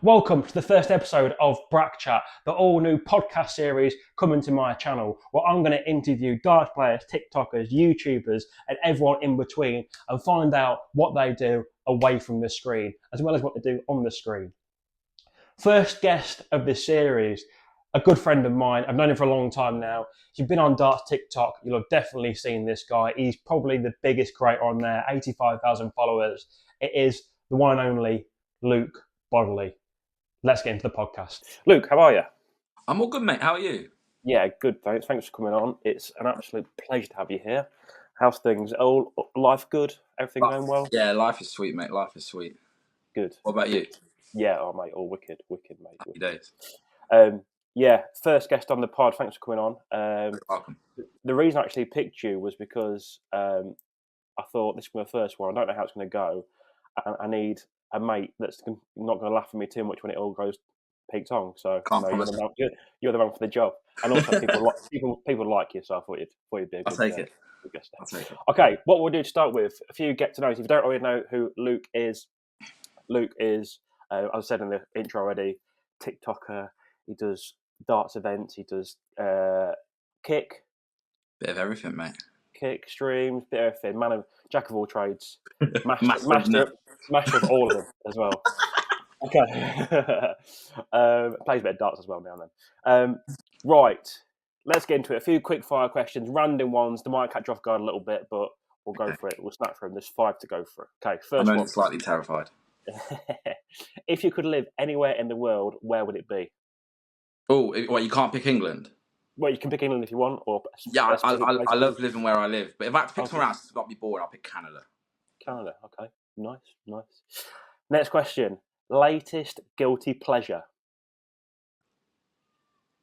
Welcome to the first episode of Brack Chat, the all-new podcast series coming to my channel, where I'm going to interview darts players, TikTokers, YouTubers, and everyone in between, and find out what they do away from the screen, as well as what they do on the screen. First guest of this series, a good friend of mine. I've known him for a long time now. If you've been on darts TikTok, you'll have definitely seen this guy. He's probably the biggest creator on there, 85,000 followers. It is the one and only LukeBod96. Let's get into the podcast. Luke, how are you? I'm all good, mate. How are you? Yeah, good, thanks. Thanks for coming on. It's an absolute pleasure to have you here. How's things? All life good? Everything going well? Yeah, life is sweet, mate. Life is sweet. Good. What about you? Yeah, mate, all wicked, mate. Happy days. Yeah, first guest on the pod. Thanks for coming on. You're welcome. The reason I actually picked you was because I thought this is my first one. I don't know how it's going to go, and I need a mate that's not going to laugh at me too much when it all goes peaks on. So you're the one for the job, and also people like you. So I thought you'd be a good. I'll take it. Good guest. I'll take it. Okay, what we'll do to start with a few get to knows. If you don't already know who Luke is, as I said in the intro already, TikToker. He does darts events. He does kick. Bit of everything, mate. Kick streams, bit of everything. Jack of all trades. Master of all of them as well. Okay. Plays a bit of darts as well now and then. Right. Let's get into it. A few quick fire questions, random ones. They might catch you off guard a little bit, but we'll go for it. We'll snap through them. There's 5 to go through. Okay, first I'm one. slightly terrified. If you could live anywhere in the world, where would it be? Oh, you can't pick England? Well, you can pick England if you want. Or yeah, I love living where I live. But if I had to pick somewhere else, it's got to be boring. I'll pick Canada. Canada, okay. Nice. Next question. Latest guilty pleasure?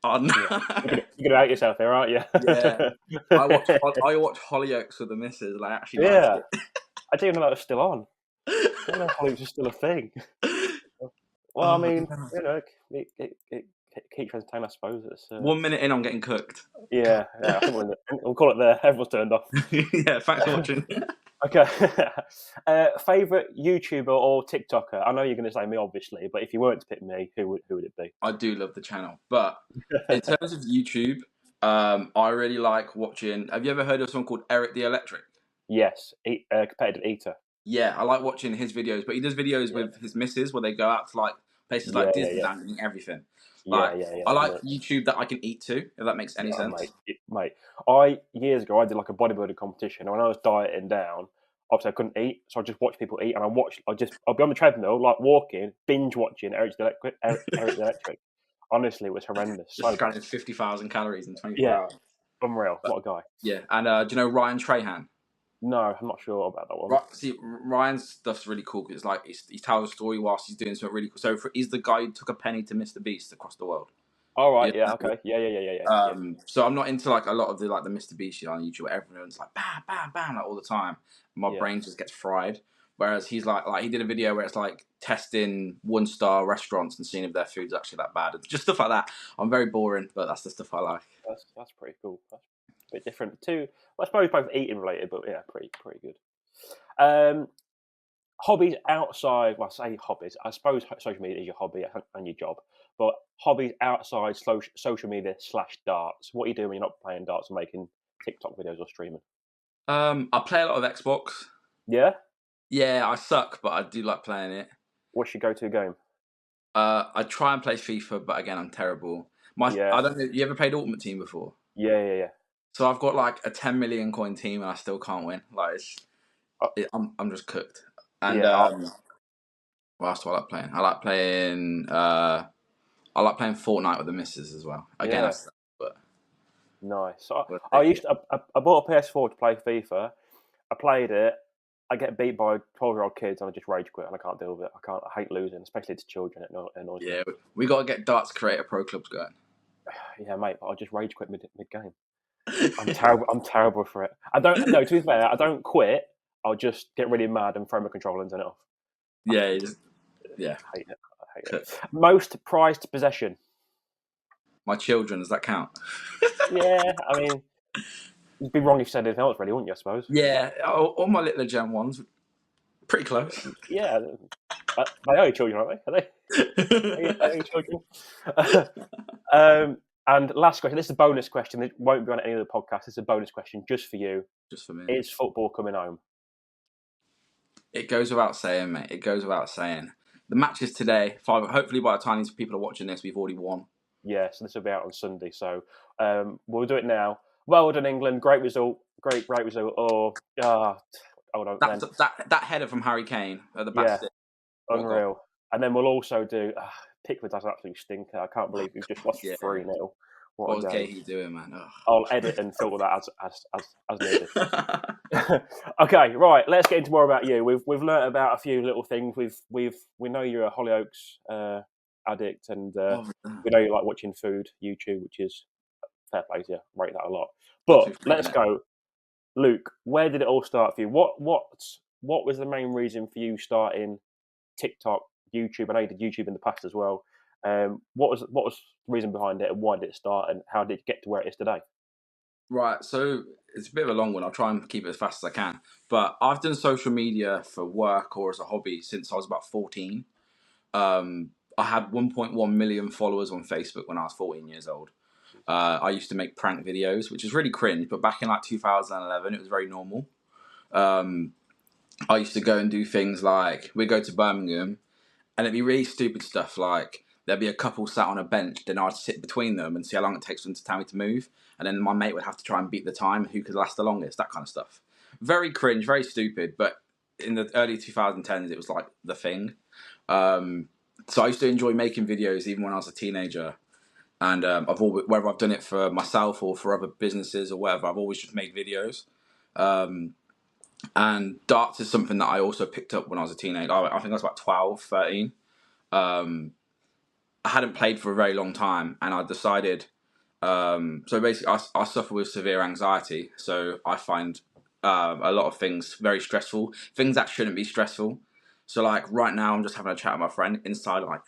Oh, no. You're going to out yourself here, aren't you? Yeah. I watch Hollyoaks with the missus, and I actually like it. I didn't know that was still on. I didn't know Hollyoaks was still a thing. Well, I mean, it keeps entertaining, I suppose. It's, 1 minute in, I'm getting cooked. Yeah. I think we'll call it there. Everyone's turned off. Yeah, thanks for watching. Okay. Favourite YouTuber or TikToker? I know you're going to say me, obviously, but if you weren't to pick me, who would it be? I do love the channel, but in terms of YouTube, I really like watching. Have you ever heard of someone called Eric the Electric? Yes, competitive eater. Yeah, I like watching his videos, but he does videos with his missus where they go out to like places like Disneyland and everything. I like YouTube that I can eat to, if that makes any sense. Mate, years ago I did like a bodybuilding competition, and when I was dieting down, obviously I couldn't eat, so I just watched people eat, and I'll be on the treadmill, like walking, binge watching Eric the Electric. Honestly, it was horrendous. Just scratching 50,000 calories in 24 hours. Unreal. What a guy. Yeah, and do you know Ryan Trahan? No, I'm not sure about that one. See, Ryan's stuff's really cool because it's like he tells a story whilst he's doing something really cool. So he's the guy who took a penny to Mr. Beast across the world. All right, yeah, okay, yeah. So I'm not into like a lot of the Mr. Beast shit on YouTube where everyone's like bam, bam, bam, like all the time. My brain just gets fried. Whereas he's like he did a video where it's like testing 1-star restaurants and seeing if their food's actually that bad. It's just stuff like that. I'm very boring, but that's the stuff I like. That's pretty cool. That's a bit different too. Well, I suppose both eating related, but yeah, pretty good. Hobbies outside. Well, I say hobbies. I suppose social media is your hobby and your job, but hobbies outside social media / darts. What are you doing when you're not playing darts and making TikTok videos or streaming? I play a lot of Xbox. Yeah. Yeah, I suck, but I do like playing it. What's your go-to game? I try and play FIFA, but again, I'm terrible. I don't know. You ever played Ultimate Team before? Yeah. So I've got like a 10 million coin team, and I still can't win. Like, I'm just cooked. And what else do I like playing? I like playing Fortnite with the missus as well. Again, but nice. I bought a PS4 to play FIFA. I played it. I get beat by 12-year-old kids, and I just rage quit, and I can't deal with it. I hate losing, especially to children. It annoys me. Yeah, we got to get Darts Creator Pro Clubs going. Yeah, mate, but I just rage quit mid-game. I'm terrible for it. I don't. No, to be fair, I don't quit. I'll just get really mad and throw my controller and turn it off. Yeah, I hate it. Most prized possession. My children. Does that count? Yeah, I mean, you'd be wrong if you said anything else, really, wouldn't you? I suppose. Yeah, all my little Gen 1s, pretty close. Yeah, They are your children, aren't they? Are they your children? And last question. This is a bonus question. It won't be on any other podcast. This is a bonus question just for you. Just for me. Is football coming home? It goes without saying, mate. It goes without saying. The match is today. Hopefully, by the time these people are watching this, we've already won. Yeah, so this will be out on Sunday. So we'll do it now. Well done, England. Great result. Great result. Hold on. That header from Harry Kane at the back stick. Unreal. And then we'll also do Pickford has an absolute stinker. I can't believe we've just lost 3-0. What was Gahey doing, man? Ugh. I'll edit and filter that as needed. Okay, right. Let's get into more about you. We've learnt about a few little things. We know you're a Hollyoaks addict, and we know you like watching food YouTube, which is fair play to you. Rate that a lot. But let's go, Luke. Where did it all start for you? What was the main reason for you starting TikTok, YouTube? I know you did YouTube in the past as well. What was the reason behind it, and why did it start, and how did it get to where it is today? Right, so it's a bit of a long one. I'll try and keep it as fast as I can. But I've done social media for work or as a hobby since I was about 14. I had 1.1 million followers on Facebook when I was 14 years old. I used to make prank videos, which is really cringe, but back in like 2011, it was very normal. I used to go and do things like, we'd go to Birmingham, and it'd be really stupid stuff like, there'd be a couple sat on a bench, then I'd sit between them and see how long it takes them to tell me to move. And then my mate would have to try and beat the time, who could last the longest, that kind of stuff. Very cringe, very stupid, but in the early 2010s, it was like the thing. So I used to enjoy making videos even when I was a teenager. And whether I've done it for myself or for other businesses or whatever, I've always just made videos. And darts is something that I also picked up when I was a teenager. I think I was about 12, 13. I hadn't played for a very long time, and I decided. So basically, I suffer with severe anxiety, so I find a lot of things very stressful. Things that shouldn't be stressful. So like right now, I'm just having a chat with my friend. Inside, I'm like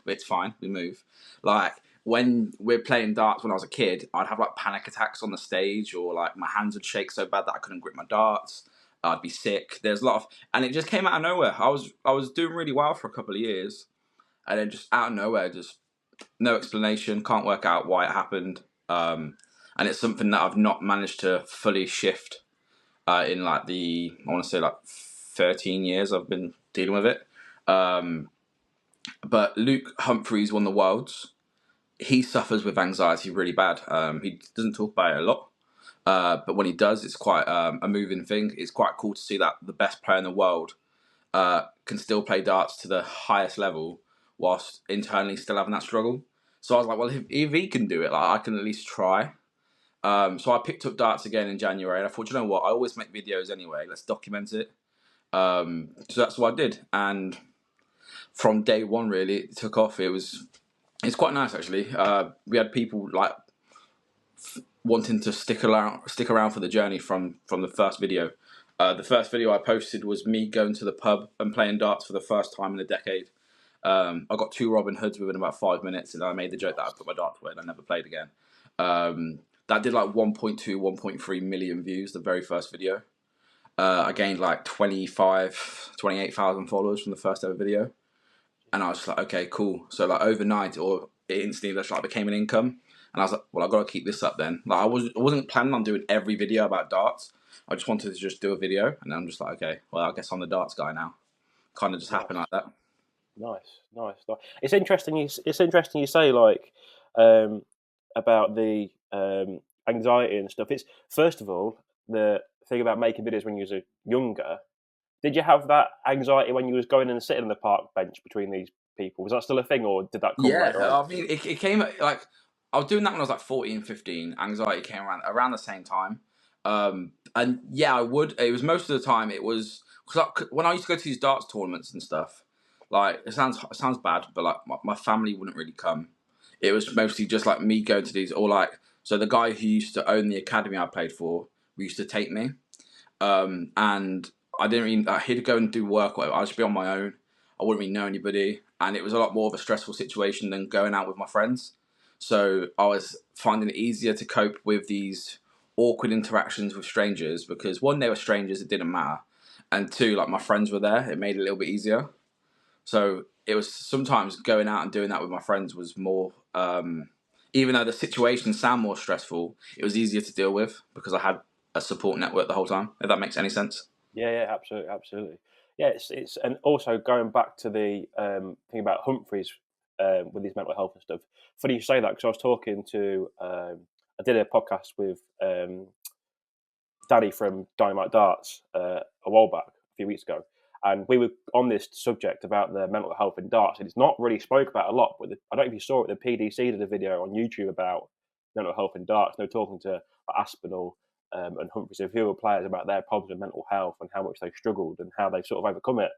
it's fine. We move. Like when we're playing darts when I was a kid, I'd have like panic attacks on the stage, or like my hands would shake so bad that I couldn't grip my darts. I'd be sick. There's a lot of, and it just came out of nowhere. I was doing really well for a couple of years. And then just out of nowhere, just no explanation, can't work out why it happened. And it's something that I've not managed to fully shift in like I want to say like 13 years I've been dealing with it. But Luke Humphreys won the Worlds. He suffers with anxiety really bad. He doesn't talk about it a lot. But when he does, it's quite a moving thing. It's quite cool to see that the best player in the world can still play darts to the highest level whilst internally still having that struggle. So I was like, well, if he can do it, like I can at least try. So I picked up darts again in January, and I thought, you know what, I always make videos anyway. Let's document it. So that's what I did, and from day one, really, it took off. It's quite nice actually. We had people like wanting to stick around for the journey from the first video. The first video I posted was me going to the pub and playing darts for the first time in a decade. I got 2 Robin Hoods within about 5 minutes, and I made the joke that I put my darts away and I never played again. That did like 1.2, 1.3 million views, the very first video. I gained like 28,000 followers from the first ever video. And I was just like, okay, cool. So like overnight, or it instantly just like became an income. And I was like, well, I've got to keep this up then. Like I wasn't planning on doing every video about darts. I just wanted to just do a video, and then I'm just like, okay, well, I guess I'm the darts guy now. Kind of just happened like that. Nice. It's interesting. It's interesting you say like about the anxiety and stuff. It's first of all the thing about making videos when you were younger. Did you have that anxiety when you was going and sitting on the park bench between these people? Was that still a thing, or did that come later on? I mean, it came like I was doing that when I was like 14, 15. Anxiety came around the same time. And yeah, I would. It was most of the time. It was because when I used to go to these darts tournaments and stuff. Like it sounds bad, but like my family wouldn't really come. It was mostly just like me going to these, or like so the guy who used to own the academy I played for, used to take me, and I didn't really. He'd go and do work. Or whatever. I'd just be on my own. I wouldn't really know anybody, and it was a lot more of a stressful situation than going out with my friends. So I was finding it easier to cope with these awkward interactions with strangers because one, they were strangers, it didn't matter, and two, like my friends were there, it made it a little bit easier. So it was sometimes going out and doing that with my friends was more, even though the situations sound more stressful, it was easier to deal with because I had a support network the whole time. If that makes any sense. Yeah, absolutely, absolutely. Yeah, it's and also going back to the thing about Humphreys with his mental health and stuff. Funny you say that because I was talking to I did a podcast with Danny from Dynamite Darts a while back, a few weeks ago, and we were on this subject about the mental health in darts, and it's not really spoke about a lot. But I don't know if you saw it. The PDC did a video on YouTube about mental health in darts. They were talking to Aspinall and Humphreys, a few other players, about their problems with mental health and how much they struggled and how they sort of overcome it.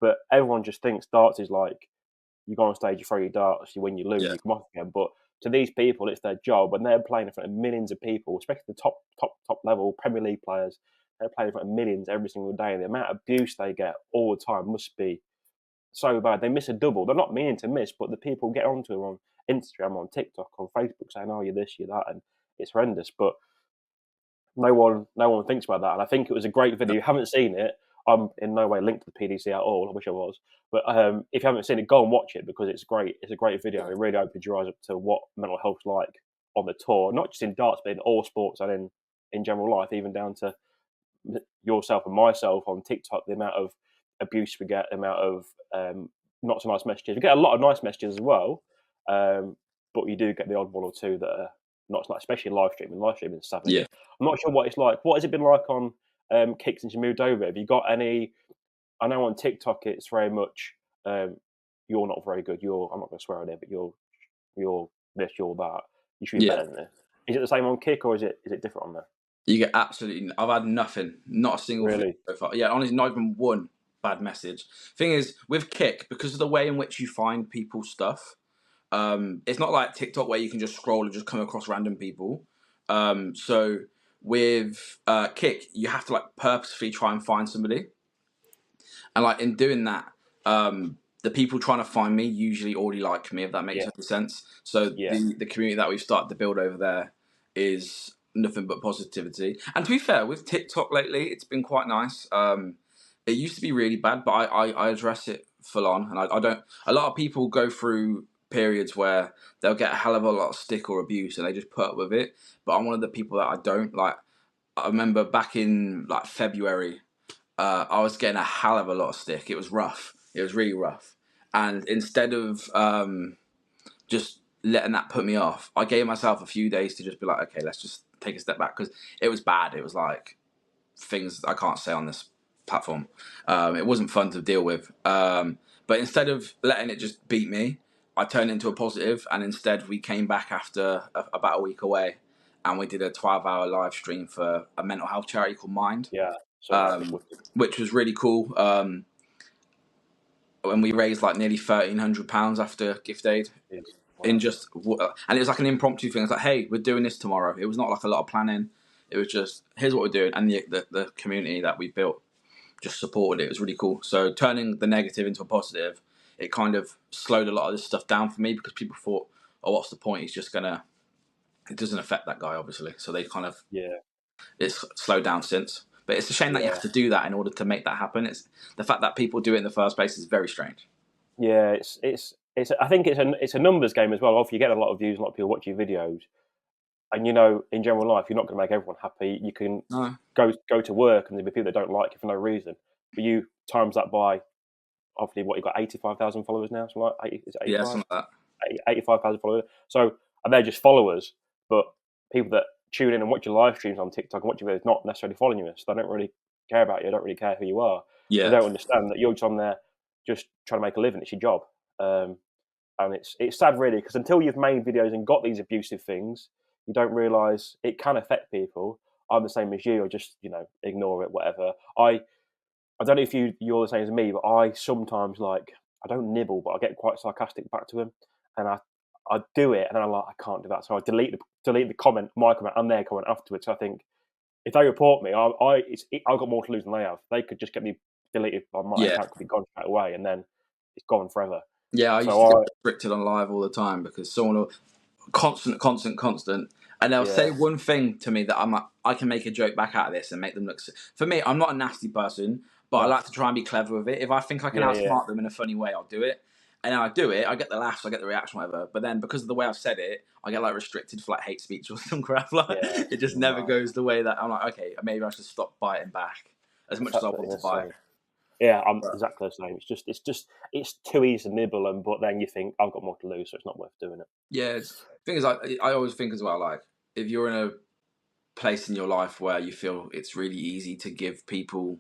But everyone just thinks darts is like you go on stage, you throw your darts, you win, you lose, Yeah. you come off again. But to these people, it's their job, and they're playing in front of millions of people, especially the top level Premier League players. They're playing in front of millions every single day, and the amount of abuse they get all the time must be so bad. They miss a double. They're not meaning to miss, but the people get onto them on Instagram, on TikTok, on Facebook, saying, "Oh, you're this, you're that," and it's horrendous. But no one thinks about that. And I think it was a great video. If you haven't seen it, I'm in no way linked to the PDC at all. I wish I was. But if you haven't seen it, go and watch it because it's great. It's a great video. It really opens your eyes up to what mental health's like on the tour, not just in darts, but in all sports and in general life, even down to yourself and myself on TikTok. The amount of abuse we get, the amount of not so nice messages. We get a lot of nice messages as well, but you do get the odd one or two that are not so nice, especially live streaming. Live streaming is savage. Yeah. I'm not sure what it's like. What has it been like on Kick since you moved over? Have you got any? I know on TikTok it's very much you're not very good. I'm not going to swear on it, but you're this, you're that. You should be Yeah. better than this. Is it the same on Kick or is it different on there? You get absolutely. I've had nothing, not a single thing Really? so far. Yeah, honestly, not even one bad message. Thing is, with Kick, because of the way in which you find people's stuff, it's not like TikTok where you can just scroll and just come across random people. So with Kick, you have to like purposefully try and find somebody, and like in doing that, the people trying to find me usually already like me, if that makes Yeah. any sense. So Yeah. the community that we've started to build over there is nothing but positivity. And to be fair, with TikTok lately, it's been quite nice. It used to be really bad, but I address it full on, and I don't. A lot of people go through periods where they'll get a hell of a lot of stick or abuse, and they just put up with it. But I'm one of the people that I don't like. I remember back in like February, I was getting a hell of a lot of stick. It was rough. It was really rough. And instead of just letting that put me off, I gave myself a few days to just be like, okay, let's just take a step back because it was bad. It was like things I can't say on this platform. It wasn't fun to deal with. But instead of letting it just beat me, I turned it into a positive, and instead we came back after about a week away, and we did a 12-hour live stream for a mental health charity called Mind, Yeah. So which was really cool. And we raised like nearly £1,300 after gift aid. In just and it was like an impromptu thing. It's like, hey, we're doing this tomorrow. It was not like a lot of planning. It was just, here's what we're doing, and the community that we built just supported it. It was really cool. So turning the negative into a positive, it kind of slowed a lot of this stuff down for me because people thought, oh, what's the point? He's just gonna. It doesn't affect that guy, obviously. So they kind of it's slowed down since. But it's a shame that you have to do that in order to make that happen. It's the fact that people do it in the first place is very strange. Yeah, it's. I think it's a numbers game as well. If you get a lot of views, a lot of people watch your videos, and in general life, you're not going to make everyone happy. You can go to work, and there'll be people that don't like you for no reason. But you times that by, obviously, what you've got 85,000 followers now, something like 80, is it 85? Yeah, something like that. 85,000 followers. So and they're just followers, but people that tune in and watch your live streams on TikTok and watch your videos not necessarily following you. So they don't really care about you. They don't really care who you are. Yeah. They don't understand that you're just on there just trying to make a living. It's your job. And it's sad, really, because until you've made videos and got these abusive things, you don't realise it can affect people. I'm the same as you. I just ignore it, whatever. I don't know if you're the same as me, but I sometimes I don't nibble, but I get quite sarcastic back to them, and I do it, and then I'm like, I can't do that, so I delete the comment, my comment, and their comment afterwards. So I think if they report me, I've got more to lose than they have. They could just get me deleted, my account could be gone straight away, and then it's gone forever. Yeah, I used to get restricted on live all the time because someone will constant, and they'll say one thing to me that I'm like, I can make a joke back out of this and make them look. For me, I'm not a nasty person, but but I like to try and be clever with it. If I think I can outsmart them in a funny way, I'll do it. And then I do it, I get the laughs, I get the reaction, whatever. But then because of the way I've said it, I get like restricted for like hate speech or some crap. Like it just never goes the way that I'm like, okay, maybe I should stop biting back as much as I want to bite. Yeah, I'm exactly the same. It's too easy to nibble, but then you think I've got more to lose, so it's not worth doing it. Yeah, the thing is, I always think as well, like if you're in a place in your life where you feel it's really easy to give people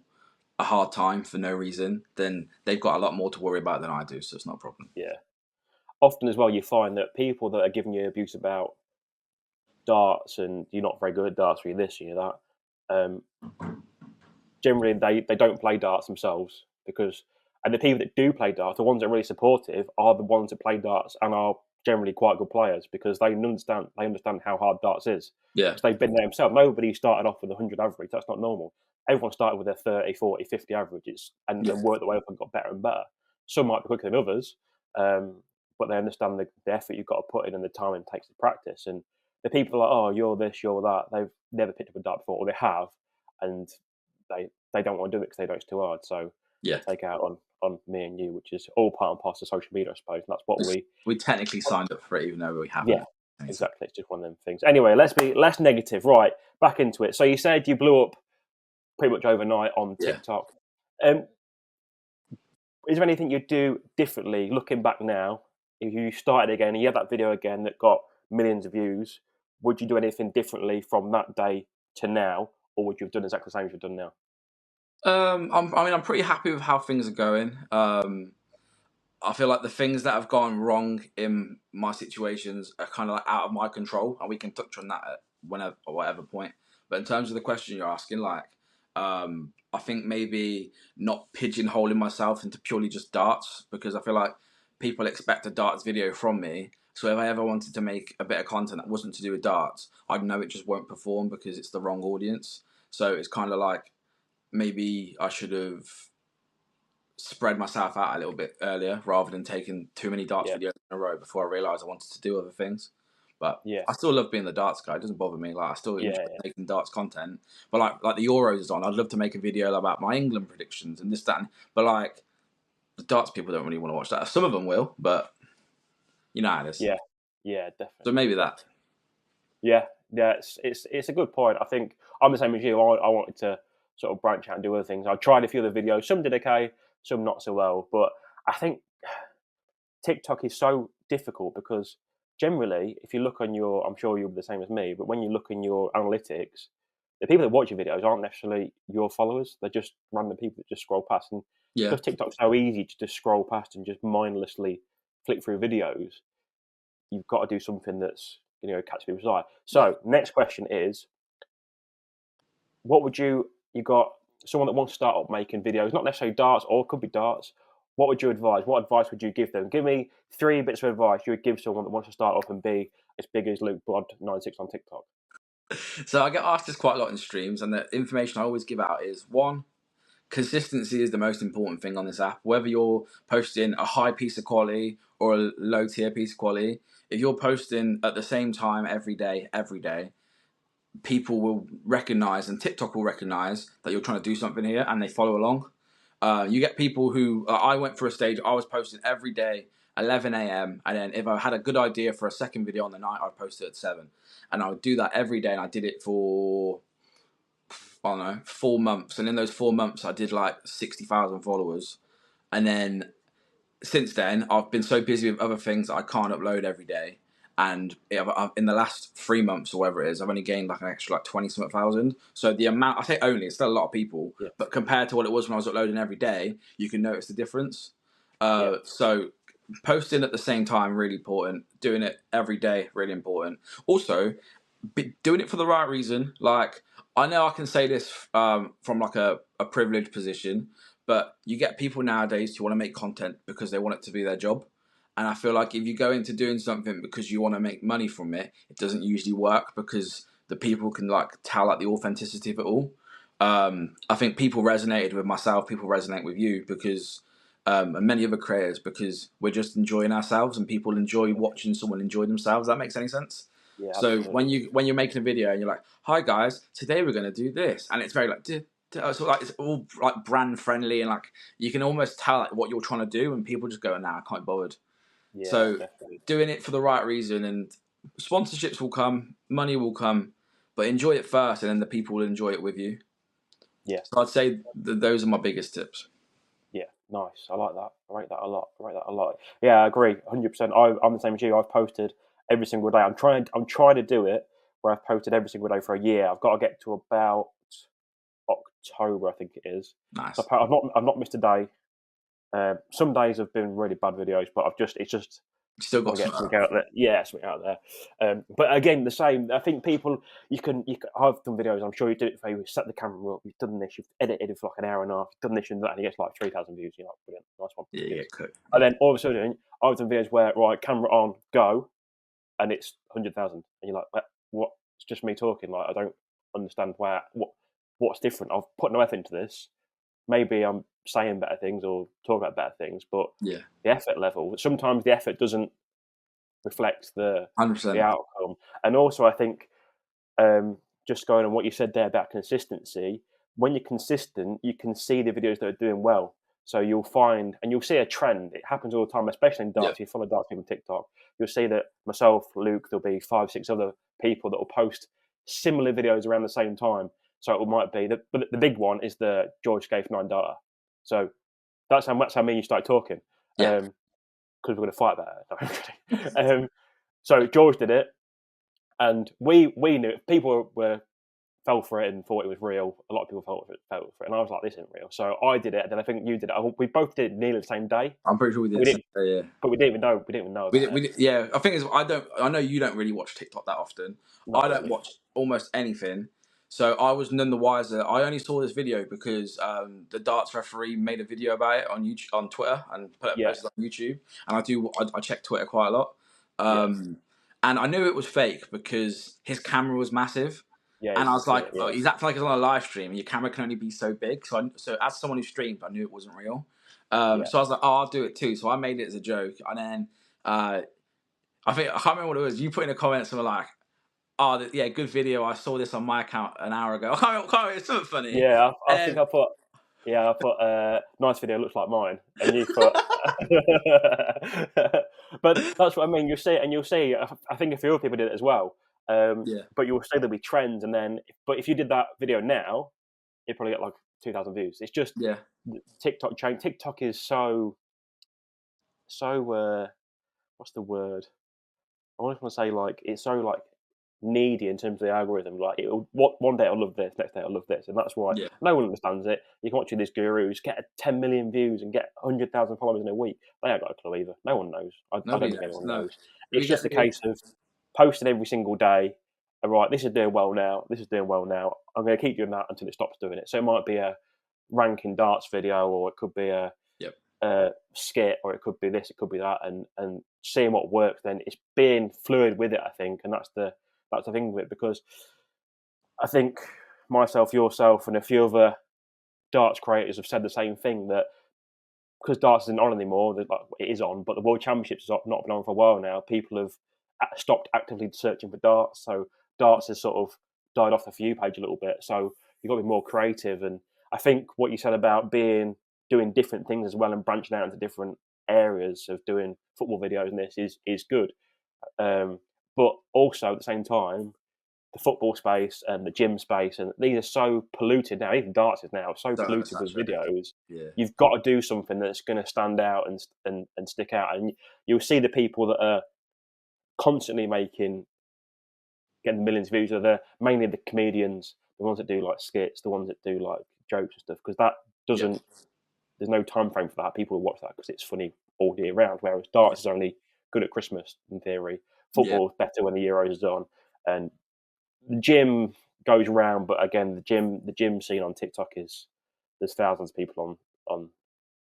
a hard time for no reason, then they've got a lot more to worry about than I do, so it's not a problem. Yeah. Often as well, you find that people that are giving you abuse about darts and you're not very good at darts, or you're this, or you're that, generally they don't play darts themselves and the people that do play darts, the ones that are really supportive, are the ones that play darts and are generally quite good players because they understand how hard darts is. Yeah. Because they've been there themselves. Nobody started off with 100 average. That's not normal. Everyone started with their 30, 40, 50 averages and worked their way up and got better and better. Some might be quicker than others, but they understand the effort you've got to put in and the time it takes to practice. And the people are like, oh, you're this, you're that. They've never picked up a dart before, or they have, and they don't want to do it because they know it's too hard. So take out on me and you, which is all part and parcel of social media, I suppose. And that's what we technically signed up for it, even though we haven't. Yeah, exactly. It's just one of them things. Anyway, let's be less negative. Right, back into it. So you said you blew up pretty much overnight on TikTok. Is there anything you'd do differently looking back now? If you started again and you had that video again that got millions of views, would you do anything differently from that day to now, or would you have done exactly the same as you've done now? I'm pretty happy with how things are going. I feel like the things that have gone wrong in my situations are kind of like out of my control, and we can touch on that at whenever or whatever point. But in terms of the question you're asking, like, I think maybe not pigeonholing myself into purely just darts, because I feel like people expect a darts video from me. So if I ever wanted to make a bit of content that wasn't to do with darts, I'd know it just won't perform because it's the wrong audience. So it's kind of like maybe I should have spread myself out a little bit earlier rather than taking too many darts videos in a row before I realised I wanted to do other things. But I still love being the darts guy. It doesn't bother me. Like I still enjoy making darts content. But like the Euros is on, I'd love to make a video about my England predictions and this, that. But like the darts people don't really want to watch that. Some of them will, but you know how it is. Yeah, definitely. So maybe that. Yeah, it's a good point. I think I'm the same as you. I wanted to sort of branch out and do other things. I tried a few other videos. Some did okay, some not so well. But I think TikTok is so difficult because generally, if you look on I'm sure you'll be the same as me, but when you look in your analytics, the people that watch your videos aren't necessarily your followers. They're just random people that just scroll past. And because TikTok's so easy to just scroll past and just mindlessly flick through videos, you've got to do something that's catch people's eye. So next question is, what would you got someone that wants to start up making videos, not necessarily darts, or it could be darts. What would you advise? What advice would you give them? Give me 3 bits of advice you would give someone that wants to start up and be as big as LukeBod96 on TikTok. So I get asked this quite a lot in streams, and the information I always give out is, 1, consistency is the most important thing on this app. Whether you're posting a high piece of quality or a low tier piece of quality, if you're posting at the same time every day, people will recognize, and TikTok will recognize that you're trying to do something here, and they follow along. You get people who I went for a stage. I was posting every day, 11 a.m. and then if I had a good idea for a second video on the night, I'd post it at 7, and I would do that every day. And I did it for 4 months, and in those 4 months, I did like 60,000 followers. And then since then, I've been so busy with other things that I can't upload every day. And in the last 3 months or whatever it is, I've only gained like an extra like 20-something thousand. So the amount, I say only, it's still a lot of people, but compared to what it was when I was uploading every day, you can notice the difference. So posting at the same time, really important. Doing it every day, really important. Also, doing it for the right reason. Like, I know I can say this from like a privileged position, but you get people nowadays who want to make content because they want it to be their job. And I feel like if you go into doing something because you want to make money from it, it doesn't usually work because the people can like tell like the authenticity of it all. I think people resonated with myself, people resonate with you because, and many other creators, because we're just enjoying ourselves and people enjoy watching someone enjoy themselves. That makes any sense? Yeah, so absolutely. when you're making a video and you're like, hi guys, today we're going to do this. And it's very like, So like it's all like brand friendly, and like you can almost tell like what you're trying to do, and people just go, "Nah, I can't be bothered." Yeah, So definitely. doing it for the right reason, and sponsorships will come, money will come, but enjoy it first, and then the people will enjoy it with you. Yeah, So I'd say those are my biggest tips. yeah, nice. I like that. I rate that a lot. Yeah, I agree, 100%. I'm the same as you. I've posted every single day. I'm trying to do it where I've posted every single day for a year. I've got to get to about October, I think it is. So Nice. I've not missed a day. Some days have been really bad videos, but it's just Still got want to get some. something out there. Yeah, something out there. But again, the same. I think people, I've done videos. I'm sure you did it for you. Set the camera up. You've done this. You've edited it for like an hour and a half. You've done this and that, and it gets like 3,000 views. You're like, brilliant, nice one, Yeah, good. yeah, cool. And Yeah. then all of a sudden, I've done videos where right, camera on, go, and it's 100,000, and you're like, what? It's just me talking. Like I don't understand what's different. I've put no effort into this. Maybe I'm saying better things or talking about better things, but Yeah. the effort level. Sometimes the effort doesn't reflect the 100%. outcome. And also, I think just going on what you said there about consistency, when you're consistent, you can see the videos that are doing well. So you'll find, and you'll see a trend. It happens all the time, especially in Yeah. darts. You follow darts people on TikTok, you'll see that myself, Luke, there'll be 5, 6 other people that will post similar videos around the same time. So it might be but the big one is the George gave 9 data. So that's how me and you started talking. Yeah. Because we're going to fight about it. So George did it, and we knew people fell for it and thought it was real. A lot of people fell for it, and I was like, "This isn't real." So I did it, and then I think you did it. We both did it nearly the same day. I'm pretty sure we did. We didn't, Yeah. but we didn't even know. We didn't even know about it. Yeah. I think it's. I don't. I know you don't really watch TikTok that often. Not I don't really. watch almost anything. So I was none the wiser. I only saw this video because the darts referee made a video about it on YouTube, on Twitter, and Yeah, posted on YouTube. And I check Twitter quite a lot. yeah, And I knew it was fake because his camera was massive. yeah. And I He's was like, oh, yeah, he's acting like he's on a live stream, and your camera can only be so big. So as someone who streamed, I knew it wasn't real. yeah, So I was like, oh, I'll do it too. So I made it as a joke, and then I can't remember what it was. You put in a comment something like, "Oh, yeah, good video. I saw this on my account an hour ago." I can't remember. It's something funny. yeah. I think And I put. Yeah, I put nice video looks like mine, and you put. But that's what I mean. You'll see it, and you'll see. I think a few other people did it as well. yeah, But you'll see there'll be trends, and then. But if you did that video now, you'd probably get like 2,000 views. It's just yeah, TikTok change. TikTok is so. What's the word? I want to say like it's so like needy in terms of the algorithm. Like one day I'll love this, next day I'll love this, and that's why yeah. no one understands it. You can watch these gurus get 10 million views and get 100,000 followers in a week. They don't got a clue either. No one knows. I don't Nobody think knows. anyone No, knows. we It's get just a people. case of posting every single day. All right, this is doing well now. This is doing well now. I'm going to keep doing that until it stops doing it. So it might be a ranking darts video, or it could be a Yep. skit, or it could be this, it could be that, and seeing what works. Then it's being fluid with it, I think, and that's the thing with it, because I think myself, yourself, and a few other darts creators have said the same thing, that because darts isn't on anymore, that like, it is on, but the World Championships has not been on for a while now. People have stopped actively searching for darts, so darts has sort of died off the For You page a little bit. So you've got to be more creative, and I think what you said about doing different things as well and branching out into different areas of doing football videos and this is good. But also at the same time, the football space and the gym space, and these are so polluted now. Even darts is now so Don't polluted with oversaturate. videos. Yeah, You've got to do something that's going to stand out and stick out. And you'll see the people that are constantly getting millions of views are mainly the comedians, the ones that do like skits, the ones that do like jokes and stuff. Because that yeah, doesn't. There's no time frame for that. People will watch that because it's funny all year round. Whereas yeah, darts is only good at Christmas in theory. yeah, Football is better when the Euros is on, and the gym goes round. But again, the gym scene on TikTok is there's thousands of people on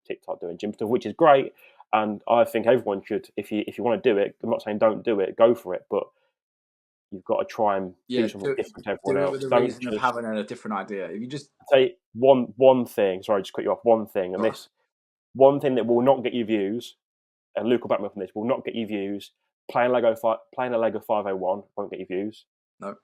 TikTok doing gym stuff, which is great. And I think everyone should, if you want to do it. I'm not saying don't do it, go for it, but you've got to try and do yeah. something different to Do everyone it with else. the Don't reason of just having a different idea. If you just, say one thing. Sorry, I just cut you off. One thing, and oh, this one thing that will not get you views, and Luke will back me up on this, will not get you views. Playing a Lego 501 won't get you views. no,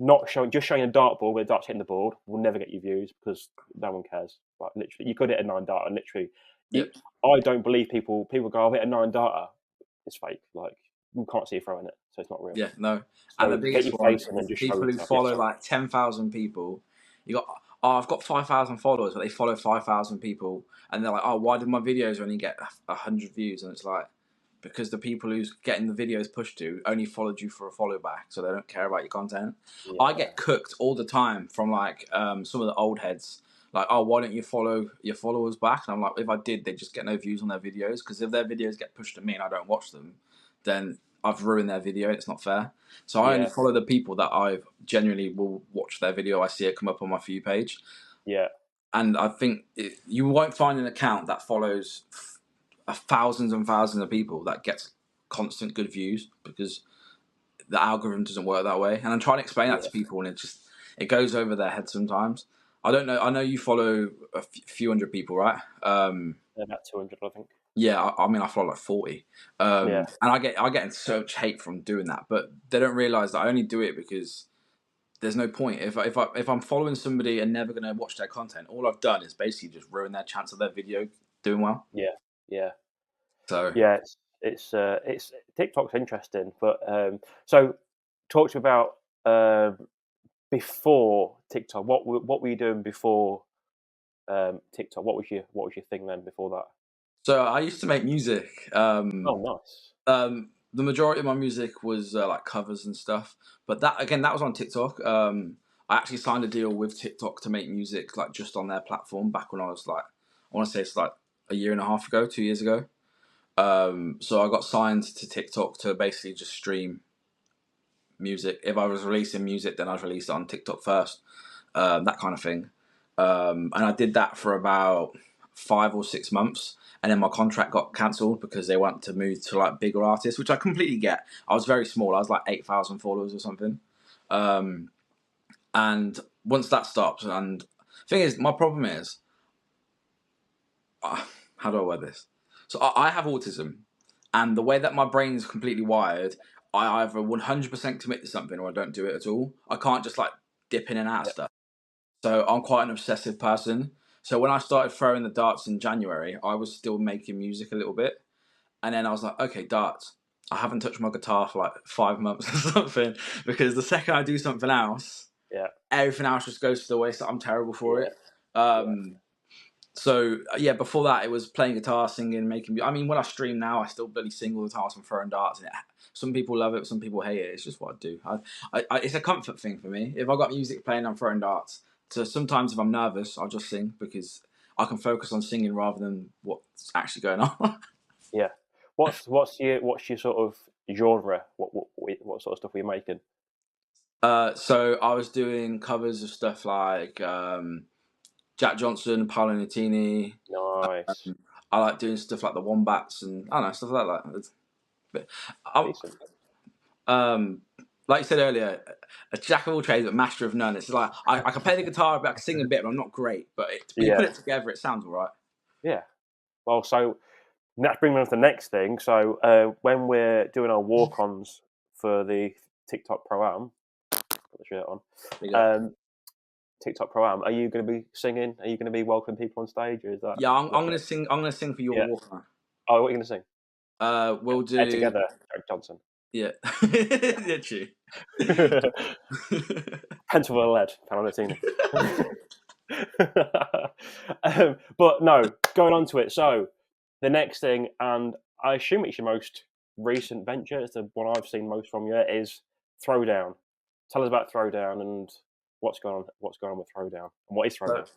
just showing a dartboard where the dart's hitting the board will never get you views because no one cares. Like literally, you could hit a 9 darter, and literally, Yep. I don't believe people. People go, "I've hit a 9 darter." It's fake. Like you can't see you throwing it, so it's not real. Yeah, no. And the So get biggest your one face in and is just show people it who stuff. Yeah, follow sorry. like 10,000 people. You got, oh, I've got 5,000 followers, but they follow 5,000 people, and they're like, oh, why did my videos only get 100 views? And it's like, because the people who's getting the videos pushed to only followed you for a follow back, so they don't care about your content. I Yeah, get cooked all the time from like some of the old heads. Like, oh, why don't you follow your followers back? And I'm like, if I did, they just get no views on their videos. Because if their videos get pushed to me and I don't watch them, then I've ruined their video. It's not fair. So I only yeah, follow the people that I genuinely will watch their video. I see it come up on my For You page. yeah, And I think you won't find an account that follows thousands and thousands of people that gets constant good views, because the algorithm doesn't work that way. And I'm trying to explain that yeah. to people, and it goes over their head sometimes. I don't know. I know you follow a few hundred people, right? About 200, I think. Yeah, I mean, I follow like 40, Yeah, and I get so much hate from doing that. But they don't realize that I only do it because there's no point. If I'm following somebody and never going to watch their content, all I've done is basically just ruin their chance of their video doing well. yeah, yeah, So yeah. It's TikTok's interesting, but so talk to me about before TikTok. What were you doing before TikTok? What was your thing then before that? I used to make music. Oh, nice. The majority of my music was like covers and stuff, but that was on TikTok. I actually signed a deal with TikTok to make music like just on their platform back when I was like, I want to say it's like a year and a half ago, 2 years ago. So I got signed to TikTok to basically just stream music. If I was releasing music, then I'd release it on TikTok first, that kind of thing. And I did that for about 5 or 6 months, and then my contract got cancelled because they want to move to like bigger artists, which I completely get. I was very small. I was like 8,000 followers or something. And once that stopped, and thing is, my problem is, how do I word this? So I have autism, and the way that my brain is completely wired, I either 100% commit to something or I don't do it at all. I can't just like dip in and out of Yeah, stuff. So I'm quite an obsessive person. So when I started throwing the darts in January, I was still making music a little bit. And then I was like, okay, darts. I haven't touched my guitar for like 5 months or something, because the second I do something else, yeah, everything else just goes to the waste. I'm terrible for yeah, it. yeah, So yeah, before that it was playing guitar, singing, making. I mean, when I stream now, I still bloody sing all the time. I'm throwing darts, and some people love it, some people hate it. It's just what I do. It's a comfort thing for me. If I got music playing, I'm throwing darts. So sometimes if I'm nervous, I'll just sing because I can focus on singing rather than what's actually going on. yeah. What's your sort of genre? What sort of stuff are you making? So I was doing covers of stuff like Jack Johnson, Paolo Nutini. Nice, I like doing stuff like the Wombats and I don't know, stuff like that. But I, decent. um, like you said earlier, a jack of all trades but master of none. It's like I can play the guitar, but I can sing a bit, but I'm not great. But when you put Yeah, it together, it sounds all right. yeah. Well, so that's bringing on to the next thing. So when we're doing our walk-ons for the TikTok Pro Am, put the shirt on. Big up. TikTok Pro Am, are you going to be singing? Are you going to be welcoming people on stage, or is that? Yeah, I'm, Is that I'm gonna sing. I'm gonna sing for your yeah. walk. Oh, what are you going to sing? We'll Head do. together, Jack Johnson. Yeah, literally. Pencil with a lead, Palanatini. But no, going on to it. So the next thing, and I assume it's your most recent venture. It's the one I've seen most from you. Is Throwdown. Tell us about Throwdown and what's going on. What's going on with Throwdown and what is So, Throwdown?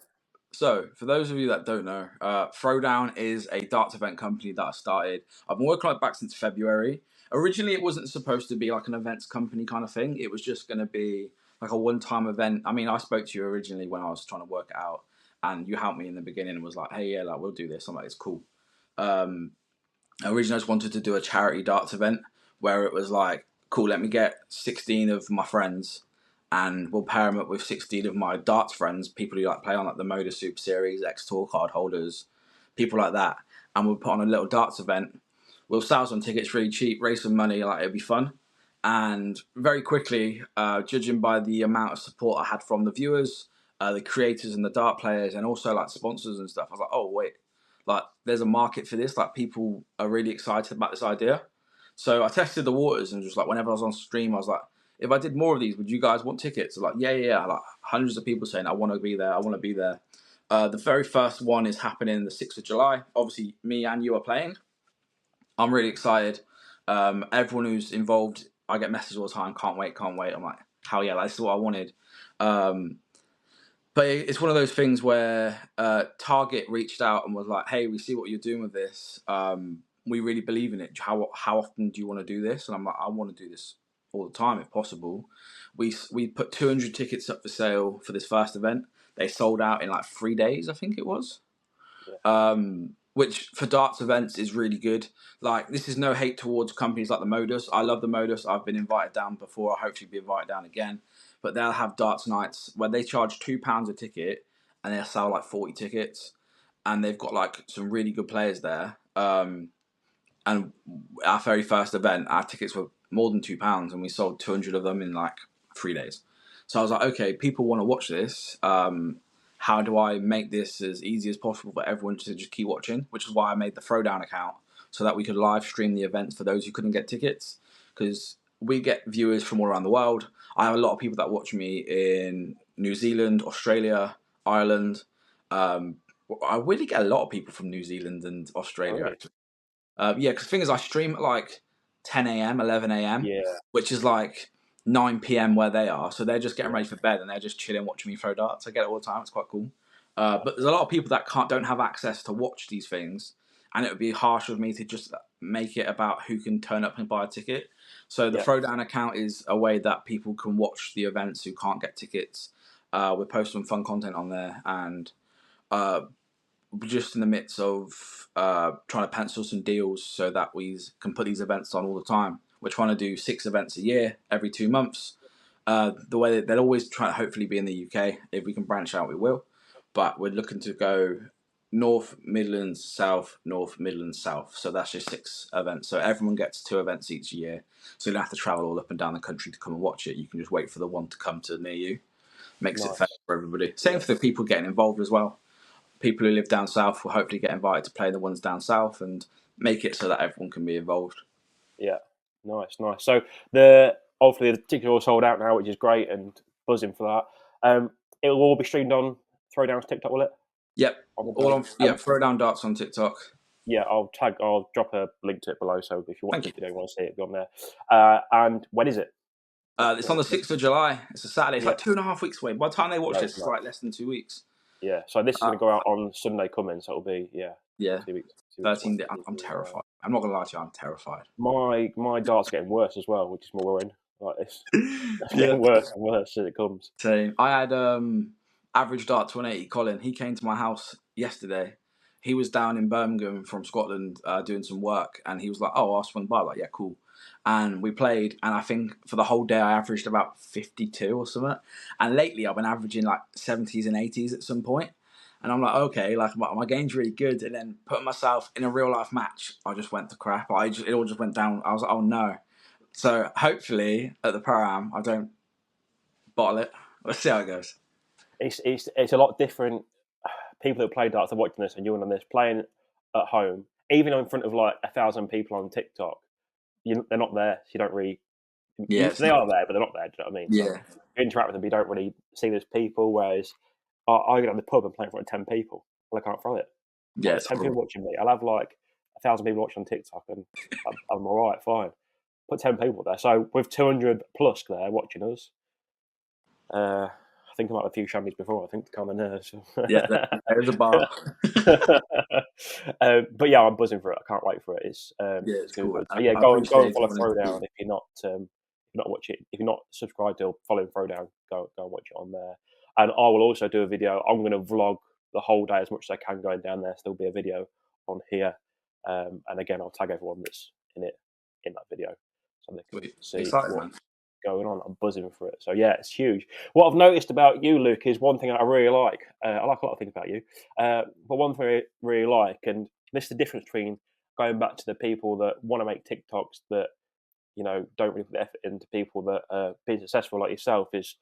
so, for those of you that don't know, Throwdown is a darts event company that I started. I've been working on it back since February. Originally, it wasn't supposed to be like an events company kind of thing. It was just going to be like a one-time event. I mean, I spoke to you originally when I was trying to work it out, and you helped me in the beginning and was like, "Hey, yeah, like we'll do this." I'm like, "It's cool." Um, Originally, I just wanted to do a charity darts event where it was like, "Cool, let me get 16 of my friends." And we'll pair them up with 16 of my darts friends, people who like play on like the Moda Super Series, X Tour card holders, people like that. And we'll put on a little darts event. We'll sell some tickets really cheap, raise some money, like it'll be fun. And very quickly, judging by the amount of support I had from the viewers, the creators and the dart players, and also like sponsors and stuff, I was like, oh wait, like there's a market for this. Like people are really excited about this idea. So I tested the waters and just like whenever I was on stream, I was like, if I did more of these, would you guys want tickets? Like, yeah. Like hundreds of people saying, I want to be there. I want to be there. The very first one is happening the 6th of July. Obviously, me and you are playing. I'm really excited. Everyone who's involved, I get messages all the time. Can't wait. I'm like, hell yeah, this is what I wanted. But it's one of those things where Target reached out and was like, hey, we see what you're doing with this. We really believe in it. How often do you want to do this? And I'm like, I want to do this all the time if possible. We put 200 tickets up for sale for this first event. They sold out in like 3 days, I think it was. Yeah. Which for darts events is really good. Like, this is no hate towards companies like the Modus. I love the Modus. I've been invited down before. I'll hopefully be invited down again. But they'll have darts nights where they charge £2 a ticket and they'll sell like 40 tickets. And they've got like some really good players there. And our very first event, our tickets were more than £2 and we sold 200 of them in like 3 days. So I was like, okay, people want to watch this. How do I make this as easy as possible for everyone to just keep watching? Which is why I made the Throwdown account so that we could live stream the events for those who couldn't get tickets. Because we get viewers from all around the world. I have a lot of people that watch me in New Zealand, Australia, Ireland. I really get a lot of people from New Zealand and Australia, actually. Yeah, because the thing is, I stream at like 10 a.m., 11 a.m., which is like 9 p.m. where they are. So they're just getting ready for bed and they're just chilling, watching me throw darts. I get it all the time. It's quite cool. But there's a lot of people that don't have access to watch these things. And it would be harsh of me to just make it about who can turn up and buy a ticket. So the Throwdown account is a way that people can watch the events who can't get tickets. We post some fun content on there. And we're just in the midst of trying to pencil some deals so that we can put these events on all the time. We're trying to do 6 events a year, every 2 months. The way that they'll always try to hopefully be in the UK. If we can branch out, we will. But we're looking to go North Midlands, South, North Midlands, South. So that's just 6 events. So everyone gets 2 events each year. So you don't have to travel all up and down the country to come and watch it. You can just wait for the one to come to near you. Makes it fair for everybody. Same for the people getting involved as well. People who live down south will hopefully get invited to play the ones down south and make it so that everyone can be involved. Yeah, nice. So hopefully the tickets are all sold out now, which is great, and buzzing for that. It'll all be streamed on Throwdown's TikTok, will it? Yep, all on Throwdown darts on TikTok. Yeah, I'll drop a link to it below, so if you watch the video, you want to see it, go on there. And when is it? It's on the 6th of July. It's a Saturday. It's like 2.5 weeks away. By the time they watch this, it's like less than 2 weeks. Yeah, so this is going to go out on Sunday coming, so it'll be 2 weeks. 13 days. I'm terrified. I'm not going to lie to you, I'm terrified. My darts are getting worse as well, which is more worrying. Like this, it's getting worse and worse as it comes. Same. I had average dart 180. Colin. He came to my house yesterday. He was down in Birmingham from Scotland doing some work, and he was like, "Oh, I'll swing by." Like, yeah, cool. And we played, and I think for the whole day I averaged about 52 or something. And lately I've been averaging like 70s and 80s at some point. And I'm like, okay, like my game's really good. And then putting myself in a real life match, I just went to crap. It all just went down. I was like, oh no. So hopefully at the Pro-Am, I don't bottle it. Let's see how it goes. It's a lot different. People that play darts are watching this and you're on this playing at home, even in front of like 1,000 people on TikTok. They're not there. So you don't really. Yeah, they are there, but they're not there. Do you know what I mean? Yeah. So you interact with them, but you don't really see those people. Whereas I get on the pub and play in front of 10 people. Well, I can't throw it. Yeah, 10 people watching me. I'll have like 1,000 people watching on TikTok, and I'm all right, fine. Put 10 people there. So with 200 plus there watching us, I think I might have a few shammies before. I think to calm my nerves. Yeah, there's a bar. But yeah, I'm buzzing for it. I can't wait for it. It's cool. Good. So yeah, go and follow Throwdown if you're not watching. If you're not subscribed to or following Throwdown, go and watch it on there. And I will also do a video. I'm going to vlog the whole day as much as I can going down there. Still be a video on here. And again, I'll tag everyone that's in that video so they can see what's going on. I'm buzzing for it. So yeah, it's huge. What I've noticed about you, Luke, is one thing I really like. I like a lot of things about you, but one thing I really like, and this is the difference between going back to the people that want to make TikToks that don't really put the effort into people that are being successful like yourself is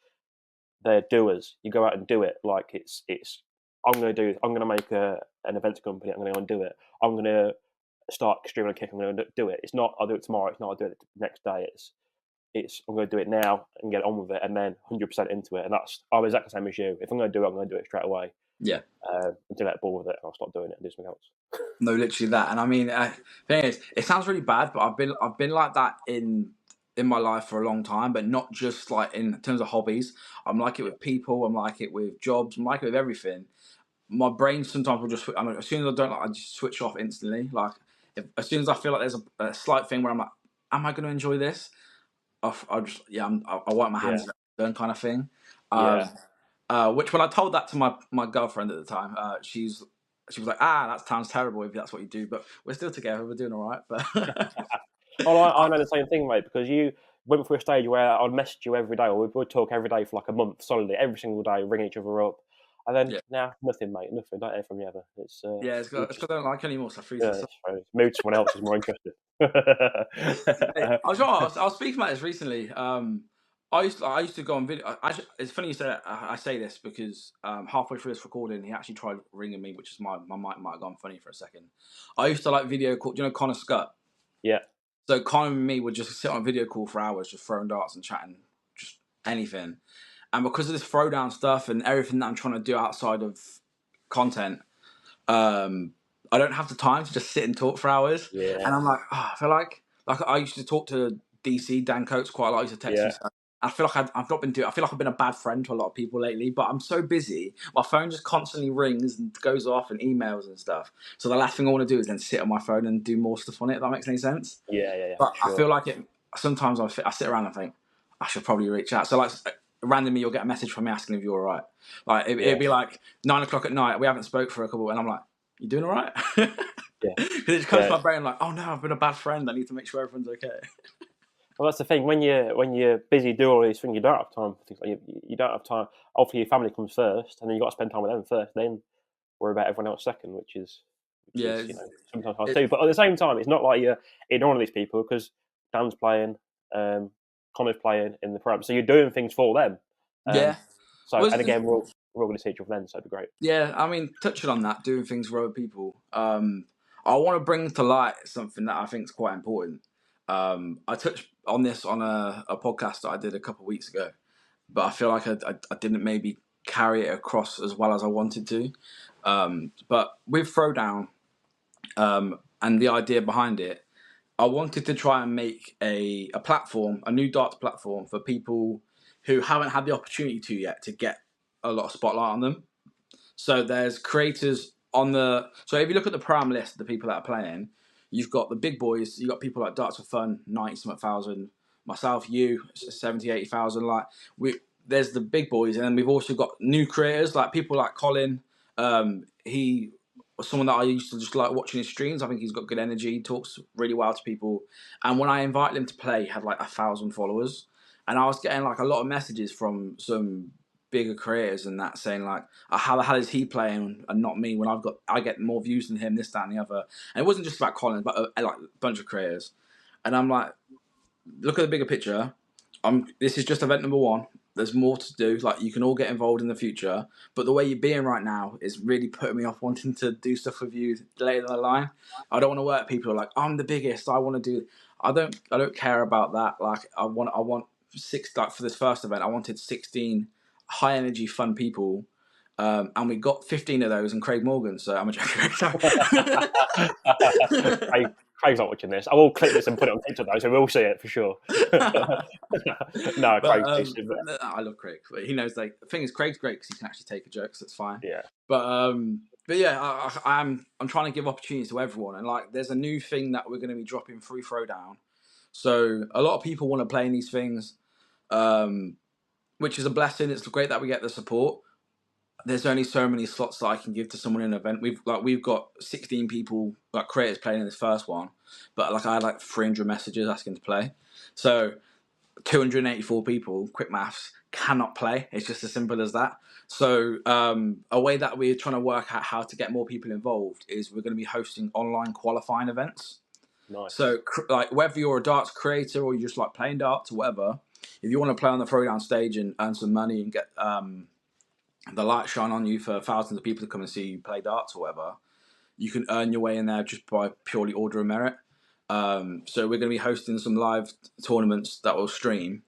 they're doers. You go out and do it. Like it's I'm going to make an events company. I'm going to go and do it. I'm going to start streaming a kick. I'm going to do it. It's not I'll do it tomorrow. It's not I'll do it the next day. It's I'm going to do it now and get on with it, and then 100% into it. And I'm exactly the same as you. If I'm going to do it, I'm going to do it straight away. Yeah. Until I get bored with it, and I'll stop doing it and do something else. No, literally that. And I mean, thing is, it sounds really bad, but I've been like that in my life for a long time, but not just like in terms of hobbies. I'm like it with people. I'm like it with jobs. I'm like it with everything. My brain sometimes will just. As soon as I don't like, I just switch off instantly. Like as soon as I feel like there's a slight thing where I'm like, am I going to enjoy this? I just I wipe my hands done kind of thing. Which when I told that to my girlfriend at the time, she was like, that sounds terrible if that's what you do, but we're still together, we're doing all right. But I know the same thing, mate, because you went through a stage where I'd message you every day, or we would talk every day for like a month solidly, every single day, ring each other up. And then now, nothing, mate, nothing. Don't hear from you ever. It's because I don't like anymore, so I freeze myself. Move to someone else is more interested. I was speaking about this recently. I used to go on video. It's funny you say I say this because halfway through this recording, he actually tried ringing me, which is my mic might have gone funny for a second. I used to like video call. Do you know Connor Scott? Yeah. So Connor and me would just sit on a video call for hours, just throwing darts and chatting, just anything. And because of this throwdown stuff and everything that I'm trying to do outside of content, I don't have the time to just sit and talk for hours. Yeah. And I'm like, I feel like I used to talk to DC Dan Coates quite a lot. I used to text him stuff. I feel like I've not been doing. I feel like I've been a bad friend to a lot of people lately. But I'm so busy, my phone just constantly rings and goes off and emails and stuff. So the last thing I want to do is then sit on my phone and do more stuff on it. If that makes any sense. Yeah. But sure. I feel like it. Sometimes I sit around and think I should probably reach out. So like randomly, you'll get a message from me asking if you're all right. Like it'd be like 9 o'clock at night. We haven't spoke for a couple, and I'm like, you doing all right? Because it just comes to my brain like, oh no, I've been a bad friend. I need to make sure everyone's okay. Well, that's the thing. When you're busy doing all these things, you don't have time for things. Like you don't have time. Hopefully, your family comes first, and then you got to spend time with them first. Then worry about everyone else second, which is sometimes hard too. But at the same time, it's not like you're ignoring these people because Dan's playing, Connor's playing in the program, so you're doing things for them. So and again, we're all going to see each other then, so it'd be great. Yeah, I mean, touching on that, doing things for other people. I want to bring to light something that I think is quite important. I touched on this on a podcast that I did a couple of weeks ago, but I feel like I didn't maybe carry it across as well as I wanted to. But with Throwdown and the idea behind it, I wanted to try and make a platform, a new darts platform for people who haven't had the opportunity to yet to get a lot of spotlight on them. So there's creators on the. So if you look at the prime list of the people that are playing, you've got the big boys. You've got people like Darts for Fun, 90-something thousand. Myself, 70, 80,000. Like there's the big boys, and then we've also got new creators like people like Colin. He was someone that I used to just like watching his streams. I think he's got good energy. He talks really well to people. And when I invited him to play, he had like 1,000 followers, and I was getting like a lot of messages from some bigger creators and that saying like, how the hell is he playing and not me when I get more views than him, this, that, and the other. And it wasn't just about Colin, but like a bunch of creators. And I'm like, look at the bigger picture. This is just event number 1. There's more to do. Like you can all get involved in the future, but the way you're being right now is really putting me off wanting to do stuff with you later down the line. I don't want to work with people who are like, I'm the biggest. I want to do. I don't care about that. Like I want 6. Like for this first event, I wanted 16 high energy, fun people. And we got 15 of those and Craig Morgan, so I'm a joker. Craig's not watching this. I will clip this and put it on TikTok though, so we'll see it for sure. No, Craig's decent. I love Craig, but he knows. Like the thing is, Craig's great because he can actually take a joke, so it's fine. Yeah. But yeah, I'm trying to give opportunities to everyone, and like there's a new thing that we're going to be dropping through Throwdown. So a lot of people want to play in these things, which is a blessing. It's great that we get the support. There's only so many slots that I can give to someone in an event. We've got 16 people, like creators playing in this first one, but like I had like 300 messages asking to play. So 284 people, quick maths, cannot play. It's just as simple as that. So a way that we're trying to work out how to get more people involved is we're going to be hosting online qualifying events. Nice. So, like, whether you're a darts creator or you just like playing darts or whatever, if you want to play on the Throwdown stage and earn some money and get the light shine on you for thousands of people to come and see you play darts or whatever, you can earn your way in there just by purely order of merit. So we're going to be hosting some live tournaments that will stream,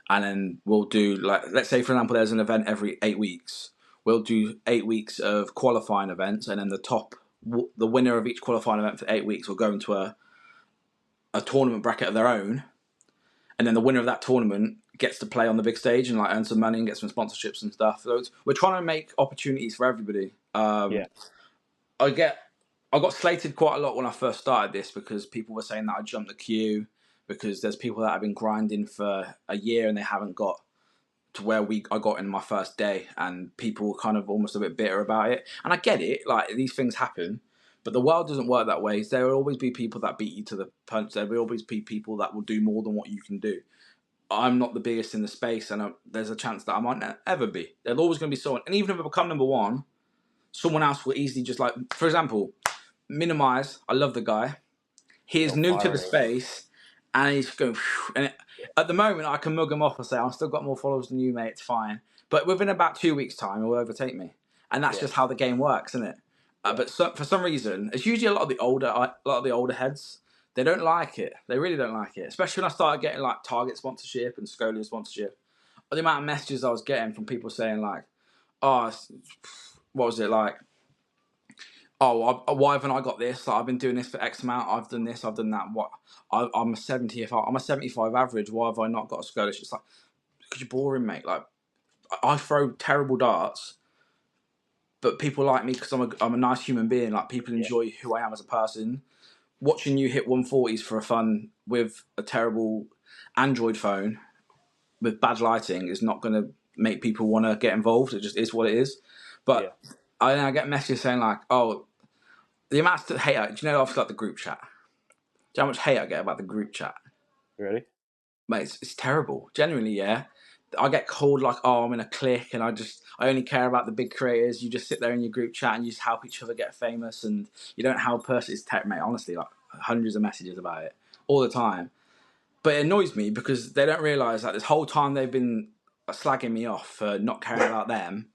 and then we'll do, like, let's say for example there's an event every 8 weeks. We'll do 8 weeks of qualifying events, and then the winner of each qualifying event for 8 weeks will go into a tournament bracket of their own, and then the winner of that tournament gets to play on the big stage and like earn some money and get some sponsorships and stuff. So we're trying to make opportunities for everybody. I got slated quite a lot when I first started this because people were saying that I jumped the queue, because there's people that have been grinding for a year and they haven't got to where I got in my first day, and people were kind of almost a bit bitter about it. And I get it, like, these things happen, but the world doesn't work that way. There will always be people that beat you to the punch. There will always be people that will do more than what you can do. I'm not the biggest in the space, and there's a chance that I might not ever be. There's always going to be someone, and even if I become number one, someone else will easily just, like, for example, Minimize. I love the guy. He is new to the space, and he's going. And at the moment, I can mug him off and say, "I've still got more followers than you, mate. It's fine." But within about 2 weeks' time, he'll overtake me, and that's just how the game works, isn't it? But for some reason, it's usually a lot of the older heads. They don't like it. They really don't like it, especially when I started getting like Target sponsorship and Scolia sponsorship. The amount of messages I was getting from people saying like, "Oh, what was it like? Oh, why haven't I got this? Like, I've been doing this for X amount. I've done this. I've done that. What? I'm a 70. I'm a 75 average. Why have I not got a scholarship?" It's like, because you're boring, mate. Like, I throw terrible darts, but people like me because I'm a nice human being. Like, people enjoy who I am as a person. Watching you hit 140s for a fun with a terrible Android phone with bad lighting is not going to make people want to get involved. It just is what it is. But I get messages saying like, "Oh, the amount of hate." Do you know, I've got the group chat. Do you know how much hate I get about the group chat? Really? Mate, it's terrible. Genuinely, yeah. I get called like, "Oh, I'm in a clique and I only care about the big creators." You just sit there in your group chat and you just help each other get famous, and you don't help us. It's mate, honestly, like hundreds of messages about it all the time. But it annoys me because they don't realise that this whole time they've been slagging me off for not caring about them.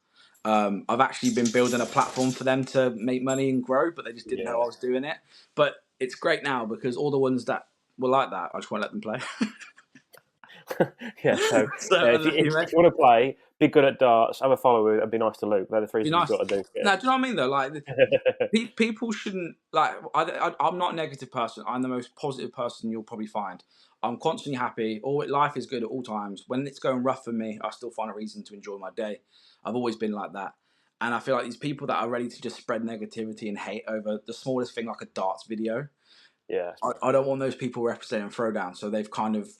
I've actually been building a platform for them to make money and grow, but they just didn't know I was doing it. But it's great now because all the ones that were like that, I just won't let them play. So if you want to play, be good at darts, have a follower, and be nice to Luke. They're the three things you've got to do. No, do you know what I mean though? Like, people shouldn't, like. I'm not a negative person. I'm the most positive person you'll probably find. I'm constantly happy. Life is good at all times. When it's going rough for me, I still find a reason to enjoy my day. I've always been like that. And I feel like these people that are ready to just spread negativity and hate over the smallest thing, like a darts video. I don't want those people representing Throwdown. So they've kind of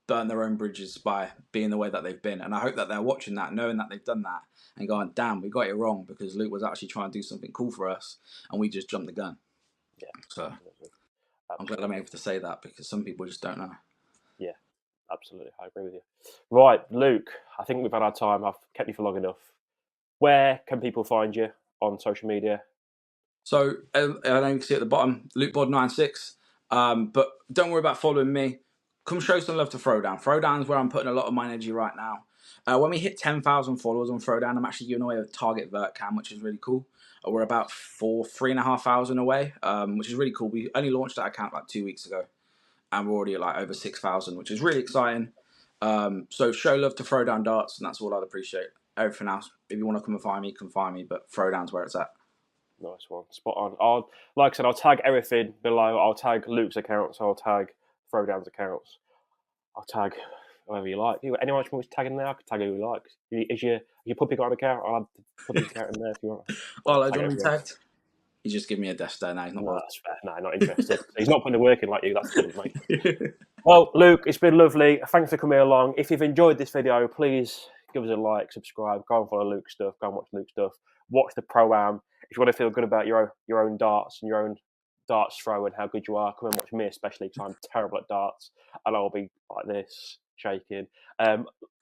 burnt their own bridges by being the way that they've been. And I hope that they're watching that, knowing that they've done that, and going, "Damn, we got it wrong," because Luke was actually trying to do something cool for us, and we just jumped the gun. So absolutely. I'm glad I'm able to say that because some people just don't know. Yeah, absolutely. I agree with you. Right, Luke, I think we've had our time. I've kept you for long enough. Where can people find you on social media? So I know you can see at the bottom, LukeBod96. But don't worry about following me. Come show some love to Throwdown. Throwdown is where I'm putting a lot of my energy right now. When we hit 10,000 followers on Throwdown, I'm actually giving away a Target vert cam, which is really cool. We're about 3,500 away, which is really cool. We only launched that account like 2 weeks ago, and we're already at like over 6,000, which is really exciting. So show love to Throwdown Darts, and that's all I'd appreciate. Everything else, if you want to come and find me, come find me. But Throwdown's where it's at. Nice one, spot on. Like I said, I'll tag everything below. I'll tag Luke's accounts. I'll tag Throwdown's accounts. I'll tag whoever you like. Anyone wants to tag in there, I can tag who you like. Is your puppy got an account? I'll add the puppy's account in there if you want. Well, do you want to be tagged? You just give me a death stare now. No, that's fair. No, not interested. He's not putting the work in like you. That's good, mate. Well, Luke, it's been lovely. Thanks for coming along. If you've enjoyed this video, please give us a like, subscribe, go and follow Luke's stuff, go and watch Luke's stuff. Watch the Pro-Am. If you want to feel good about your own darts and your own darts throw and how good you are, come and watch me especially because I'm terrible at darts and I'll be like this, shaking.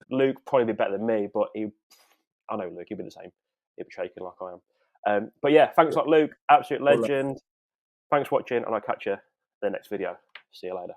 Luke probably be better than me, but I know Luke, he'll be the same. He'll be shaking like I am. But yeah, thanks a lot, Luke. Absolute legend. Thanks for watching, and I'll catch you in the next video. See you later.